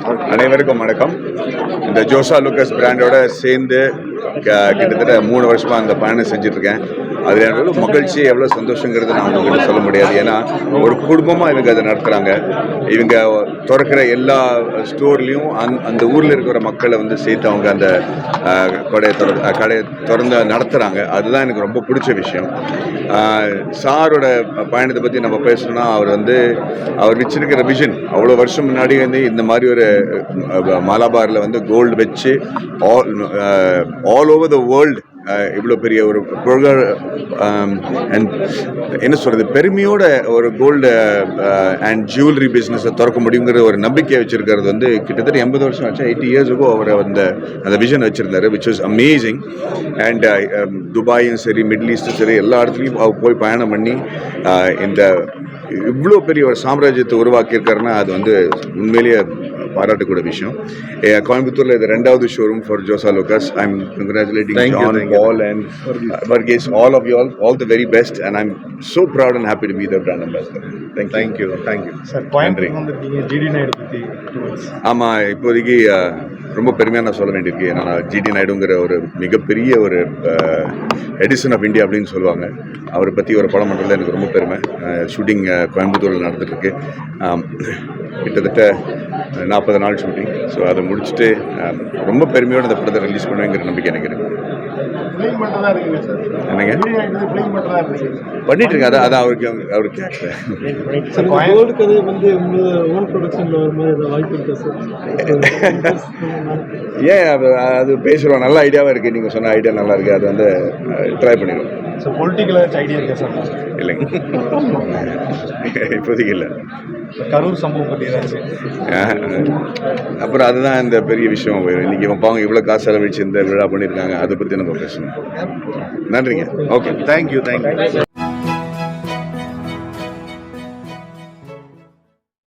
அனைவருக்கும் வணக்கம். இந்த ஜோசா லூக்கஸ் பிராண்டோட சேர்ந்து கிட்டத்தட்ட 3 வருஷமாக அந்த பயணம் செஞ்சுட்ருக்கேன். அதில் எவ்வளோ மகிழ்ச்சி, எவ்வளோ சந்தோஷங்கிறது நான் உங்கள்கிட்ட சொல்ல முடியாது. ஏன்னா ஒரு குடும்பமாக இவங்க அதை நடத்துகிறாங்க. இவங்க திறக்கிற எல்லா ஸ்டோர்லேயும் அந்த ஊரில் இருக்கிற மக்களை சேர்த்து அவங்க அந்த கடையை திறந்து நடத்துகிறாங்க. அதுதான் எனக்கு ரொம்ப பிடிச்ச விஷயம். சாரோட பயணத்தை பற்றி நம்ம பேசணும்னா அவர் வச்சிருக்கிற விஷன் அவ்வளோ வருஷம் முன்னாடி இந்த மாதிரி ஒரு மலபாரில் கோல்டு வச்சு ஆல் ஓவர் த வேர்ல்டு இவ்வளோ பெரிய ஒரு புகழ் என்ன சொல்கிறது, பெருமையோட ஒரு கோல்டு அண்ட் ஜுவல்லரி பிஸ்னஸை திறக்க முடியுங்கிற ஒரு நம்பிக்கையை வச்சுருக்கிறது கிட்டத்தட்ட 80 வருஷம் ஆச்சு. 80 years ago அவர் அந்த விஷன் வச்சுருந்தார், விச் இஸ் அமேசிங். அண்ட் துபாயும் சரி, மிடில் ஈஸ்டும் சரி, எல்லா இடத்துலையும் அவர் போய் பயணம் பண்ணி இந்த இவ்வளோ பெரிய ஒரு சாம்ராஜ்யத்தை உருவாக்கியிருக்காருன்னா அது உண்மையிலேயே பாராட்டக்கூடிய விஷயம். கோயம்புத்தூரில் இது 2வது showroom for Jos Alukkas. I am congratulating John, Paul and Varghese, all of you all the very best, and I'm so proud and happy to be the brand ambassador. Thank you. Sir, Coimbatore வந்திருக்கீங்க, ஜிடி நாயுடு பற்றி. ஆமாம், இப்போதைக்கு ரொம்ப பெருமையாக நான் சொல்ல வேண்டியிருக்கு. ஏன்னா ஜிடி நாயுடுங்கிற ஒரு மிகப்பெரிய ஒரு எடிசன் ஆஃப் இந்தியா அப்படின்னு சொல்லுவாங்க. அவரை பற்றி ஒரு படம் பண்ணுறதுல எனக்கு ரொம்ப பெருமை. ஷூட்டிங் கோயம்புத்தூரில் நடந்துட்டுருக்கு. கிட்டத்தட்ட 40 நாள் ஷூட்டிங். ஸோ அதை முடிச்சுட்டு ரொம்ப பெருமையோடு அந்த படத்தை ரிலீஸ் பண்ணுவேங்கிற நம்பிக்கை எனக்கு இருக்குது. என்னங்க பண்ணிட்டு இருக்காரு, அதான் அவருக்கு கேட்கல. ஏன் அது பேசுகிறோம், நல்ல ஐடியாவாக இருக்குது. நீங்கள் சொன்ன ஐடியா நல்லா இருக்குது, அது ட்ரை பண்ணிடுவோம். பொலிட்டிக்கல் ஐடியா இருக்கா சார்? இல்லைங்க, இப்போதைக்கு இல்லை. கரூர் சம்பவம் பற்றி அப்புறம் அதுதான் இந்த பெரிய விஷயம். இன்னைக்கு பாவங்க இவ்வளோ காசு செலவழிச்சு இந்த விழா பண்ணியிருக்காங்க, அதை பற்றி நம்ம பேசணும். நன்றிங்க. Okay, thank you.